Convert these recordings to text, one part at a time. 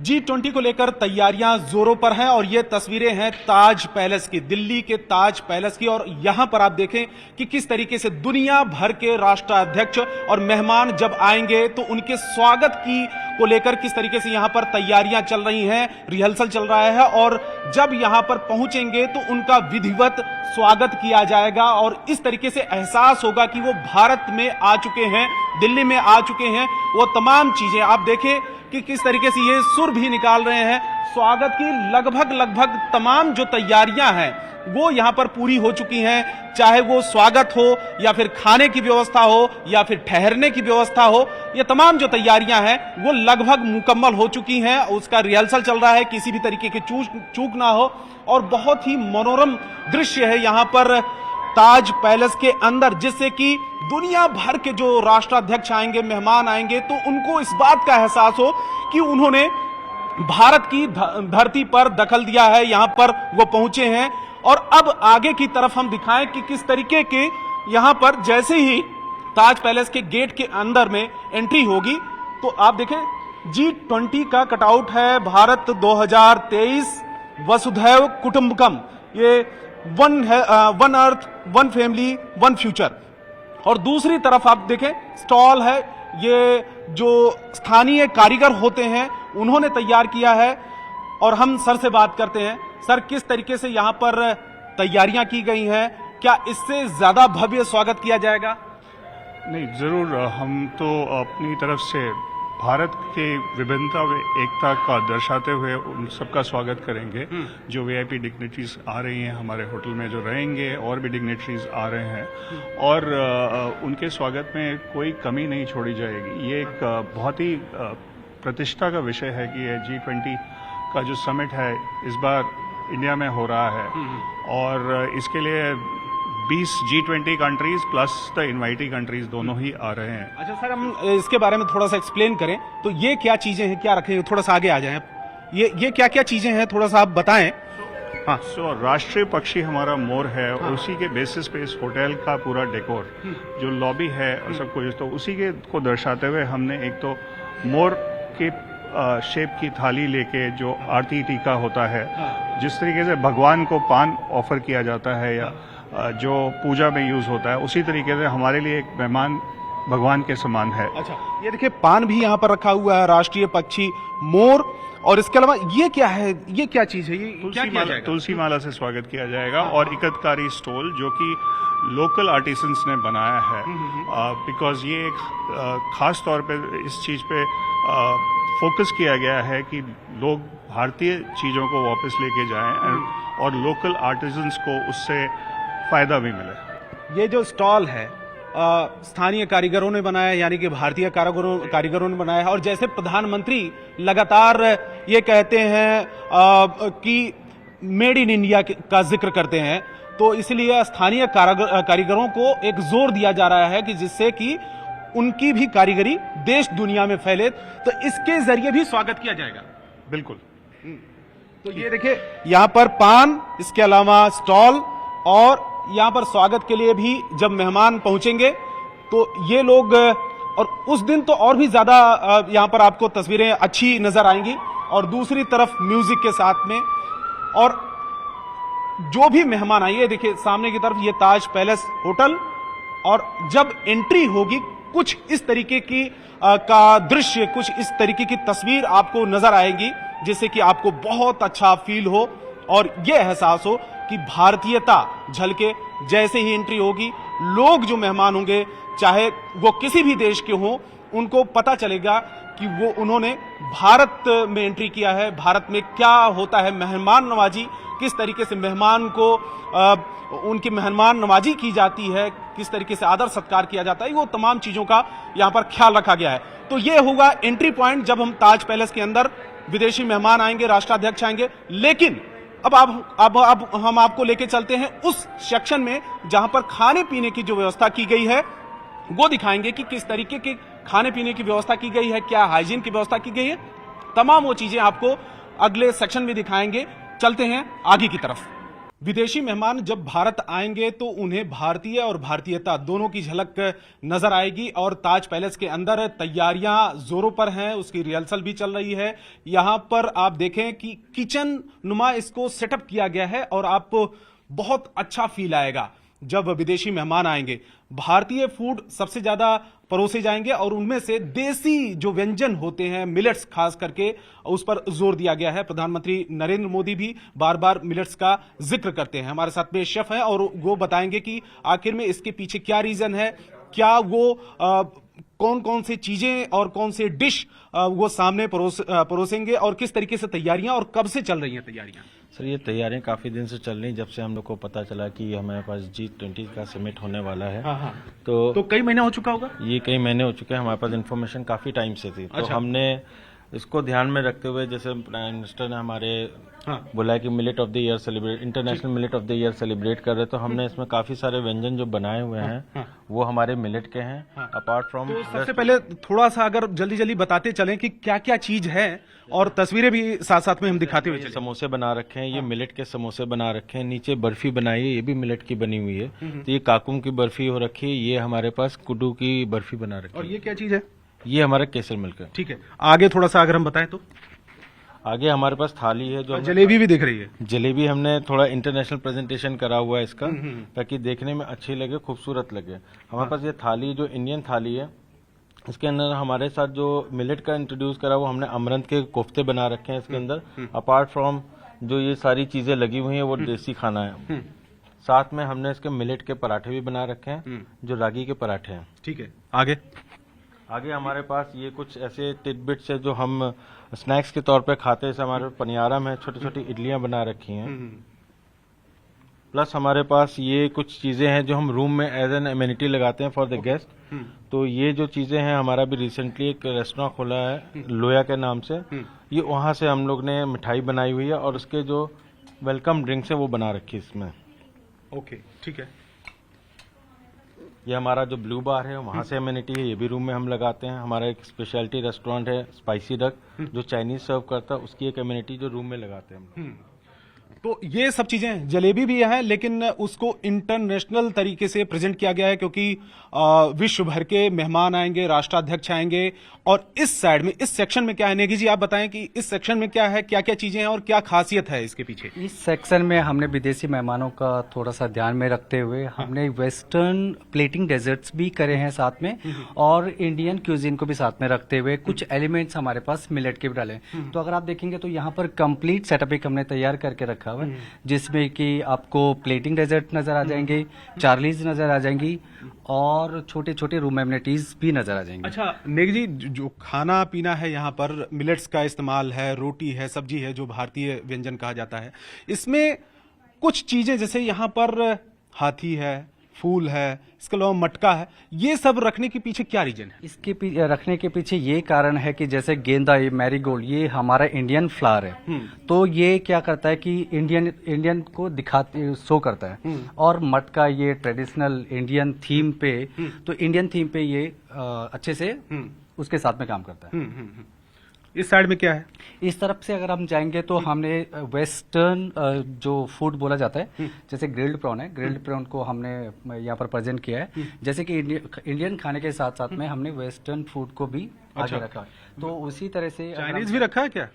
G20 को लेकर तैयारियां जोरों पर हैं और ये तस्वीरें हैं ताज पैलेस की, दिल्ली के ताज पैलेस की। और यहां पर आप देखें कि किस तरीके से दुनिया भर के राष्ट्राध्यक्ष और मेहमान जब आएंगे तो उनके स्वागत को लेकर किस तरीके से यहां पर तैयारियां चल रही हैं, रिहर्सल चल रहा है। और जब यहां पर पहुंचेंगे तो उनका विधिवत स्वागत किया जाएगा और इस तरीके से एहसास होगा कि वो भारत में आ चुके हैं, दिल्ली में आ चुके हैं। वो तमाम चीजें आप देखें कि किस तरीके से ये सुर भी निकाल रहे हैं। स्वागत की लगभग तमाम जो तैयारियां हैं वो यहां पर पूरी हो चुकी हैं, चाहे वो स्वागत हो या फिर खाने की व्यवस्था हो या फिर ठहरने की व्यवस्था हो। ये तमाम जो तैयारियां हैं वो लगभग मुकम्मल हो चुकी हैं, उसका रिहर्सल चल रहा है, किसी भी तरीके की चूक ना हो। और बहुत ही मनोरम दृश्य है यहां पर ताज पैलेस के अंदर, जिससे कि दुनिया भर के जो राष्ट्राध्यक्ष आएंगे, मेहमान आएंगे, तो उनको इस बात का एहसास हो कि उन्होंने भारत की धरती पर दखल दिया है, यहां पर वो पहुंचे हैं। और अब आगे की तरफ हम दिखाएं कि किस तरीके के यहां पर जैसे ही ताज पैलेस के गेट के अंदर में एंट्री होगी तो आप देखें G20 का कटआउट है, भारत 2023 वसुधैव कुटुंबकम, ये one earth one family one future. और दूसरी तरफ आप देखें स्टॉल है, ये जो स्थानीय कारीगर होते हैं उन्होंने तैयार किया है। और हम सर से बात करते हैं। सर, किस तरीके से यहां पर तैयारियां की गई हैं, क्या इससे ज्यादा भव्य स्वागत किया जाएगा? नहीं, जरूर। हम तो अपनी तरफ से भारत के विभिन्नता में एकता का दर्शाते हुए उन सबका स्वागत करेंगे। जो वीआईपी डिग्निटरीज आ रही हैं हमारे होटल में, जो रहेंगे, और भी डिग्निटरीज आ रहे हैं, और उनके स्वागत में कोई कमी नहीं छोड़ी जाएगी। ये एक बहुत ही प्रतिष्ठा का विषय है कि ये G20 का जो समिट है इस बार इंडिया में हो रहा है, और इसके लिए 20 G20 countries plus the invitee countries दोनों ही आ रहे हैं। अच्छा सर, हम इसके बारे में थोड़ा सा एक्सप्लेन करें तो ये क्या चीजें हैं, क्या रखें, थोड़ा सा आगे आ जाएं। ये क्या क्या चीजें हैं, थोड़ा सा आप बताएं। हाँ, राष्ट्रीय पक्षी हमारा मोर है, और उसी के बेसिस पे इस होटल का पूरा डेकोर, जो लॉबी है और सब कुछ, तो उसी के को दर्शाते हुए हमने एक तो मोर के शेप की थाली लेके जो आरती टीका होता है, जिस तरीके से भगवान को पान ऑफर किया जाता है या जो पूजा में यूज होता है, उसी तरीके से हमारे लिए एक मेहमान भगवान के समान है। अच्छा, ये देखिए पान भी यहाँ पर रखा हुआ है, राष्ट्रीय पक्षी मोर। और इसके अलावा ये क्या है, ये क्या चीज है, ये तुलसी माला से स्वागत किया जाएगा। और इकतकारी स्टोल जो कि लोकल आर्टिसंस ने बनाया है, बिकॉज ये एक खास तौर पे इस चीज पे फोकस किया गया है कि लोग भारतीय चीजों को वापस लेके जाएं और लोकल आर्टिसंस को उससे फायदा भी मिले। ये जो स्टॉल है स्थानीय कारीगरों ने बनाया, यानी कि भारतीय कारीगरों ने बनाया है। और जैसे प्रधानमंत्री लगातार ये कहते हैं कि मेड इन इंडिया का जिक्र करते हैं, तो इसलिए स्थानीय कारीगरों को एक जोर दिया जा रहा है कि जिससे कि उनकी भी कारीगरी देश दुनिया में फैले, तो इसके जरिए भी स्वागत किया जाएगा। बिल्कुल। तो ये देखिए यहाँ पर पान, इसके अलावा स्टॉल, और यहाँ पर स्वागत के लिए भी जब मेहमान पहुंचेंगे तो ये लोग, और उस दिन तो और भी ज्यादा यहाँ पर आपको तस्वीरें अच्छी नजर आएंगी। और दूसरी तरफ म्यूजिक के साथ में, और जो भी मेहमान आए, देखिए सामने की तरफ ये ताज पैलेस होटल, और जब एंट्री होगी कुछ इस तरीके की का दृश्य, कुछ इस तरीके की तस्वीर आपको नजर आएगी, जिससे कि आपको बहुत अच्छा फील हो और ये एहसास हो कि भारतीयता झलके। जैसे ही एंट्री होगी, लोग जो मेहमान होंगे, चाहे वो किसी भी देश के हों, उनको पता चलेगा कि वो उन्होंने भारत में एंट्री किया है। भारत में क्या होता है मेहमान नवाजी, किस तरीके से मेहमान को उनकी मेहमान नवाजी की जाती है, किस तरीके से आदर सत्कार किया जाता है, वो तमाम चीजों का यहाँ पर ख्याल रखा गया है। तो ये होगा एंट्री पॉइंट जब हम ताज पैलेस के अंदर विदेशी मेहमान आएंगे, राष्ट्राध्यक्ष आएंगे। लेकिन अब हम आपको लेके चलते हैं उस सेक्शन में जहां पर खाने पीने की जो व्यवस्था की गई है वो दिखाएंगे कि किस तरीके के खाने पीने की व्यवस्था की गई है, क्या हाइजीन की व्यवस्था की गई है। तमाम वो चीजें आपको अगले सेक्शन में दिखाएंगे। चलते हैं आगे की तरफ। विदेशी मेहमान जब भारत आएंगे तो उन्हें भारतीय और भारतीयता दोनों की झलक नजर आएगी और ताज पैलेस के अंदर तैयारियां जोरों पर हैं, उसकी रिहर्सल भी चल रही है। यहां पर आप देखें कि किचन नुमा इसको सेटअप किया गया है और आपको बहुत अच्छा फील आएगा जब विदेशी मेहमान आएंगे। भारतीय फूड सबसे ज्यादा परोसे जाएंगे और उनमें से देसी जो व्यंजन होते हैं, मिलेट्स खास करके, उस पर जोर दिया गया है। प्रधानमंत्री नरेंद्र मोदी भी बार बार मिलेट्स का जिक्र करते हैं। हमारे साथ में शेफ हैं और वो बताएंगे कि आखिर में इसके पीछे क्या रीजन है, क्या वो कौन कौन सी चीजें और कौन से डिश वो सामने परोसेंगे और किस तरीके से तैयारियां और कब से चल रही हैं तैयारियां। सर, ये तैयारियां काफ़ी दिन से चल रही, जब से हम लोग को पता चला कि हमारे पास G20 का समिट होने वाला है। हाँ। तो कई महीने हो चुका होगा। ये कई महीने हो चुके हैं, हमारे पास इन्फॉर्मेशन काफ़ी टाइम से थी। तो हमने इसको ध्यान में रखते हुए, जैसे प्राइम मिनिस्टर ने हमारे बोला है कि millet of the year celebrate, international millet of the year celebrate कर रहे, तो हमने इसमें काफ़ी सारे व्यंजन जो बनाए हुए हैं वो हमारे मिलेट के हैं। अपार्ट फ्रॉम, तो सबसे पहले थोड़ा सा अगर जल्दी जल्दी बताते चलें कि क्या क्या चीज है और तस्वीरें भी साथ साथ में हम दिखाते हुए चलें। समोसे बना रखे हैं, ये मिलेट के समोसे बना रखे हैं। नीचे बर्फी बनाई है, ये भी मिलेट की बनी हुई है। तो ये काकुम की बर्फी हो रखी है, ये हमारे पास कुडू की बर्फी बना रखी है। और ये क्या चीज है? ये हमारा केसर मिल्क है। ठीक है, आगे थोड़ा सा अगर हम बताएं तो आगे हमारे पास थाली है, जो जलेबी भी दिख रही है। जलेबी हमने थोड़ा इंटरनेशनल प्रेजेंटेशन करा हुआ है इसका, ताकि देखने में अच्छी लगे, खूबसूरत लगे। हमारे पास ये थाली जो इंडियन थाली है, इसके अंदर हमारे साथ जो मिलेट का इंट्रोड्यूस करा, वो हमने अमरंत के कोफ्ते बना रखे हैं इसके अंदर। अपार्ट फ्रॉम जो ये सारी चीजें लगी हुई हैं, वो देसी खाना है। साथ में हमने इसके मिलेट के पराठे भी बना रखे हैं, जो रागी के पराठे हैं। ठीक है, आगे हमारे पास ये कुछ ऐसे टिडबिट्स है जो हम स्नैक्स के तौर पे खाते हैं। हमारे पनियारम है, छोटी छोटी इडलियां बना रखी हैं। प्लस हमारे पास ये कुछ चीजें हैं जो हम रूम में एज एन एमिनिटी लगाते हैं फॉर द गेस्ट। तो ये जो चीजें हैं, हमारा भी रिसेंटली एक रेस्टोरेंट खोला है लोया के नाम से। ये वहां से हम लोग ने मिठाई बनाई हुई है और उसके जो वेलकम ड्रिंक्स है वो बना रखी है इसमें। ओके, ठीक है। ये हमारा जो ब्लू बार है, वहाँ से एमिनिटी है, ये भी रूम में हम लगाते हैं। हमारा एक स्पेशलिटी रेस्टोरेंट है स्पाइसी डक, जो चाइनीज सर्व करता है, उसकी एक एमिनिटी जो रूम में लगाते हैं हम। तो ये सब चीजें, जलेबी भी है लेकिन उसको इंटरनेशनल तरीके से प्रेजेंट किया गया है क्योंकि विश्व भर के मेहमान आएंगे, राष्ट्राध्यक्ष आएंगे। और इस साइड में, इस सेक्शन में क्या है, नेगी जी आप बताएं कि इस सेक्शन में क्या है, क्या क्या चीजें हैं और क्या खासियत है इसके पीछे। इस सेक्शन में हमने विदेशी मेहमानों का थोड़ा सा ध्यान में रखते हुए हमने वेस्टर्न प्लेटिंग डेजर्ट्स भी करे हैं साथ में, और इंडियन क्यूजिन को भी साथ में रखते हुए कुछ एलिमेंट्स हमारे पास मिलेट के भी डाले हैं। तो अगर आप देखेंगे तो यहाँ पर कंप्लीट सेटअप एक हमने तैयार करके रखा हुआ है, जिसमें कि आपको प्लेटिंग डेजर्ट नजर आ जाएंगे, चार्लीज नजर आ जाएंगी और छोटे छोटे रूम एमिनिटीज भी नजर आ जाएंगे। अच्छा नेगी जी, जो खाना पीना है यहाँ पर मिलेट्स का इस्तेमाल है, रोटी है, सब्जी है, जो भारतीय व्यंजन कहा जाता है, इसमें कुछ चीजें जैसे यहाँ पर हाथी है, फूल है, इसके अलावा मटका है, ये सब रखने के पीछे क्या रीजन है? इसके रखने के पीछे ये कारण है कि जैसे गेंदा, ये मैरीगोल्ड, ये हमारा इंडियन फ्लावर है। तो ये क्या करता है कि इंडियन को दिखाते, शो करता है। और मटका ये ट्रेडिशनल इंडियन थीम पे, तो इंडियन थीम पे ये अच्छे से उसके साथ में काम करता है। इस साइड में क्या है? इस तरफ से अगर हम जाएंगे तो हमने वेस्टर्न जो फूड बोला जाता है, जैसे ग्रिल्ड प्रॉन है, ग्रिल्ड प्रॉन को हमने यहाँ पर प्रेजेंट किया है। जैसे कि इंडियन खाने के साथ साथ में हमने वेस्टर्न फूड को भी आगे रखा है। तो उसी तरह से चाइनीज भी रखा है क्या?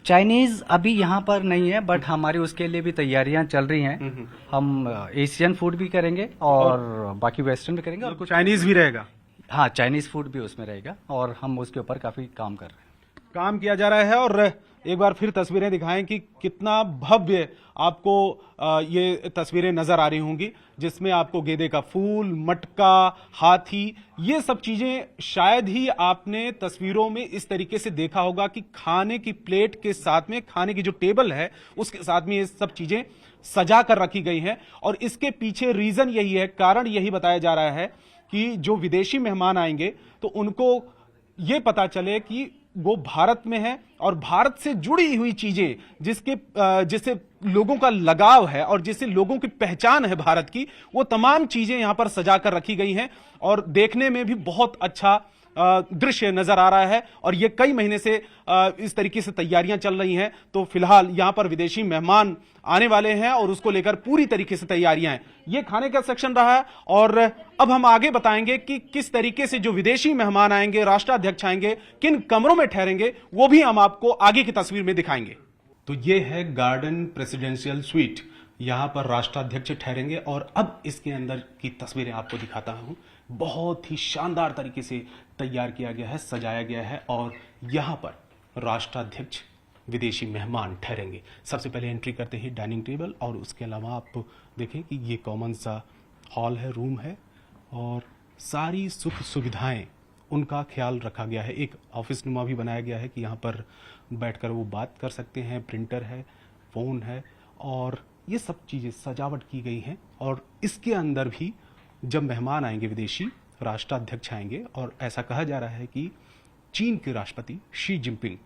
चाइनीज अभी यहाँ पर नहीं है, बट हमारी उसके लिए भी तैयारियां चल रही हैं। हम एशियन फूड भी करेंगे और बाकी वेस्टर्न भी करेंगे और कुछ चाइनीज भी रहेगा। हाँ, चाइनीज फूड भी उसमें रहेगा और हम उसके ऊपर काफी काम कर रहे हैं, काम किया जा रहा है। और एक बार फिर तस्वीरें दिखाएं कि कितना भव्य आपको ये तस्वीरें नजर आ रही होंगी, जिसमें आपको गेंदे का फूल, मटका, हाथी, ये सब चीजें शायद ही आपने तस्वीरों में इस तरीके से देखा होगा कि खाने की प्लेट के साथ में, खाने की जो टेबल है उसके साथ में ये सब चीजें सजा कर रखी गई हैं। और इसके पीछे रीजन यही है, कारण यही बताया जा रहा है कि जो विदेशी मेहमान आएंगे तो उनको ये पता चले कि वो भारत में है और भारत से जुड़ी हुई चीजें, जिससे लोगों का लगाव है और जिससे लोगों की पहचान है भारत की, वो तमाम चीजें यहां पर सजा कर रखी गई हैं और देखने में भी बहुत अच्छा दृश्य नजर आ रहा है और ये कई महीने से इस तरीके से तैयारियां चल रही हैं। तो फिलहाल यहां पर विदेशी मेहमान आने वाले हैं और उसको लेकर पूरी तरीके से तैयारियां हैं। ये खाने का सेक्शन रहा है और अब हम आगे बताएंगे कि किस तरीके से जो विदेशी मेहमान आएंगे, राष्ट्राध्यक्ष आएंगे, किन कमरों में ठहरेंगे, वो भी हम आपको आगे की तस्वीर में दिखाएंगे। तो ये है गार्डन प्रेसिडेंशियल स्वीट, यहां पर राष्ट्राध्यक्ष ठहरेंगे और अब इसके अंदर की तस्वीरें आपको दिखाता हूं। बहुत ही शानदार तरीके से तैयार किया गया है, सजाया गया है और यहां पर राष्ट्राध्यक्ष, विदेशी मेहमान ठहरेंगे। सबसे पहले एंट्री करते हैं डाइनिंग टेबल और उसके अलावा आप देखें कि ये कॉमन सा हॉल है, रूम है और सारी सुख सुविधाएं उनका ख्याल रखा गया है। एक ऑफिस नुमा भी बनाया गया है कि यहाँ पर बैठकर वो बात कर सकते हैं, प्रिंटर है, फ़ोन है और ये सब चीज़ें सजावट की गई हैं। और इसके अंदर भी जब मेहमान आएंगे, विदेशी राष्ट्राध्यक्ष आएंगे और ऐसा कहा जा रहा है कि चीन के राष्ट्रपति शी जिनपिंग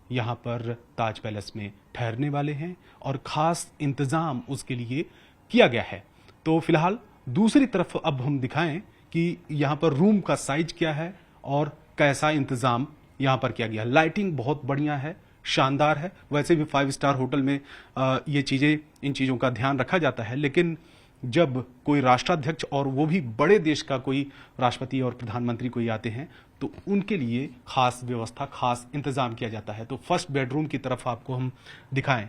यहाँ पर ताज पैलेस में ठहरने वाले हैं और ख़ास इंतज़ाम उसके लिए किया गया है। तो फिलहाल दूसरी तरफ अब हम दिखाएं कि यहाँ पर रूम का साइज क्या है और कैसा इंतज़ाम यहाँ पर किया गया। लाइटिंग बहुत बढ़िया है, शानदार है। वैसे भी 5 स्टार होटल में ये चीज़ें, इन चीज़ों का ध्यान रखा जाता है, लेकिन जब कोई राष्ट्राध्यक्ष और वो भी बड़े देश का कोई राष्ट्रपति और प्रधानमंत्री कोई आते हैं तो उनके लिए खास व्यवस्था, खास इंतज़ाम किया जाता है। तो फर्स्ट बेडरूम की तरफ आपको हम दिखाएं।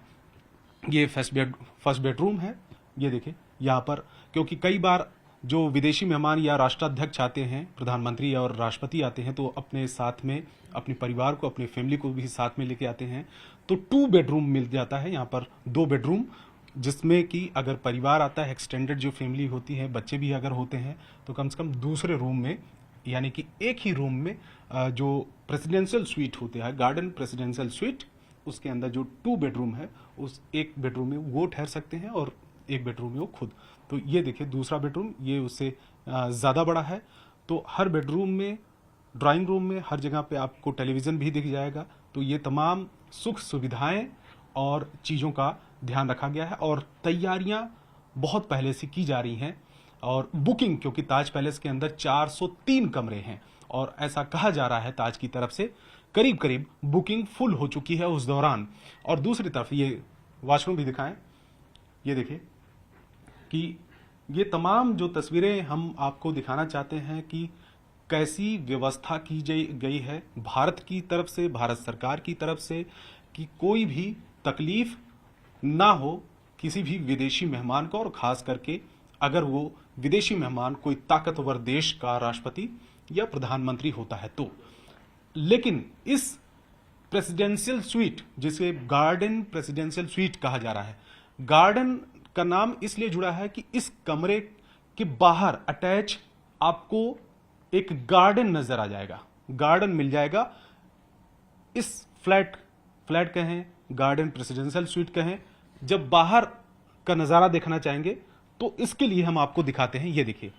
ये फर्स्ट बेडरूम है। ये देखिए यहाँ पर, क्योंकि कई बार जो विदेशी मेहमान या राष्ट्राध्यक्ष आते हैं, प्रधानमंत्री और राष्ट्रपति आते हैं, तो अपने साथ में अपने परिवार को, अपनी फैमिली को भी साथ में लेके आते हैं। तो 2 बेडरूम मिल जाता है यहाँ पर, 2 बेडरूम, जिसमें कि अगर परिवार आता है, एक्सटेंडेड जो फैमिली होती है, बच्चे भी अगर होते हैं, तो कम से कम दूसरे रूम में, यानी कि एक ही रूम में जो प्रेसिडेंशियल स्वीट होते हैं, गार्डन प्रेसिडेंशियल स्वीट, उसके अंदर जो 2 बेडरूम है, उस एक बेडरूम में वो ठहर सकते हैं और एक बेडरूम में वो खुद। तो ये देखिए दूसरा बेडरूम, ये उससे ज़्यादा बड़ा है। तो हर बेडरूम में, ड्राइंग रूम में, हर जगह पे आपको टेलीविज़न भी दिख जाएगा। तो ये तमाम सुख सुविधाएं और चीज़ों का ध्यान रखा गया है और तैयारियां बहुत पहले से की जा रही हैं। और बुकिंग, क्योंकि ताज पैलेस के अंदर 403 कमरे हैं और ऐसा कहा जा रहा है ताज की तरफ से करीब करीब बुकिंग फुल हो चुकी है उस दौरान। और दूसरी तरफ ये वॉशरूम भी दिखाएं। ये देखिए कि ये तमाम जो तस्वीरें हम आपको दिखाना चाहते हैं कि कैसी व्यवस्था की गई है भारत की तरफ से, भारत सरकार की तरफ से, कि कोई भी तकलीफ ना हो किसी भी विदेशी मेहमान को, और खास करके अगर वो विदेशी मेहमान कोई ताकतवर देश का राष्ट्रपति या प्रधानमंत्री होता है तो। लेकिन इस प्रेसिडेंशियल स्वीट, जिसे गार्डन प्रेसिडेंशियल स्वीट कहा जा रहा है, गार्डन का नाम इसलिए जुड़ा है कि इस कमरे के बाहर अटैच आपको एक गार्डन नजर आ जाएगा, गार्डन मिल जाएगा। इस फ्लैट कहें, गार्डन प्रेसिडेंशियल स्वीट कहें, जब बाहर का नज़ारा देखना चाहेंगे तो इसके लिए हम आपको दिखाते हैं। ये देखिए,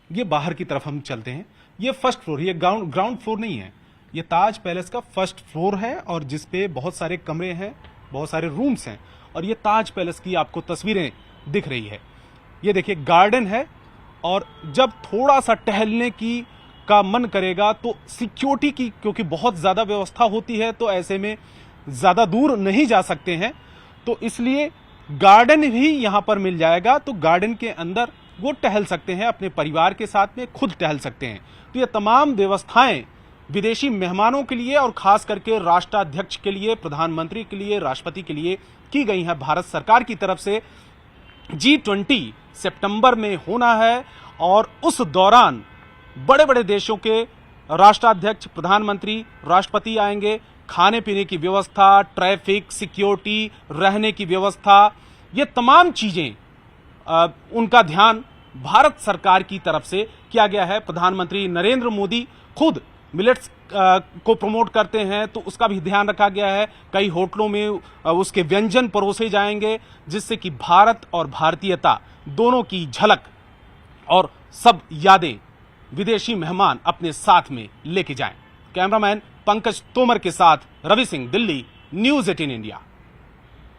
ये बाहर की तरफ हम चलते हैं। ये फर्स्ट फ्लोर, ये ग्राउंड फ्लोर नहीं है, ये ताज पैलेस का फर्स्ट फ्लोर है और जिसपे बहुत सारे कमरे हैं, बहुत सारे रूम्स हैं और ये ताज पैलेस की आपको तस्वीरें दिख रही है। ये देखिए गार्डन है और जब थोड़ा सा टहलने का मन करेगा तो सिक्योरिटी की, क्योंकि बहुत ज़्यादा व्यवस्था होती है तो ऐसे में ज़्यादा दूर नहीं जा सकते हैं, तो इसलिए गार्डन भी यहाँ पर मिल जाएगा। तो गार्डन के अंदर वो टहल सकते हैं, अपने परिवार के साथ में खुद टहल सकते हैं। तो ये तमाम व्यवस्थाएं विदेशी मेहमानों के लिए और खास करके राष्ट्राध्यक्ष के लिए, प्रधानमंत्री के लिए, राष्ट्रपति के लिए की गई हैं भारत सरकार की तरफ से। G20 सितंबर में होना है और उस दौरान बड़े बड़े देशों के राष्ट्राध्यक्ष, प्रधानमंत्री, राष्ट्रपति आएंगे। खाने पीने की व्यवस्था, ट्रैफिक, सिक्योरिटी, रहने की व्यवस्था, ये तमाम चीजें उनका ध्यान भारत सरकार की तरफ से किया गया है। प्रधानमंत्री नरेंद्र मोदी खुद मिलेट्स को प्रमोट करते हैं तो उसका भी ध्यान रखा गया है। कई होटलों में उसके व्यंजन परोसे जाएंगे जिससे कि भारत और भारतीयता दोनों की झलक और सब यादें विदेशी मेहमान अपने साथ में लेके जाएं। कैमरामैन पंकज तोमर के साथ रवि सिंह, दिल्ली, न्यूज़ 18 इंडिया।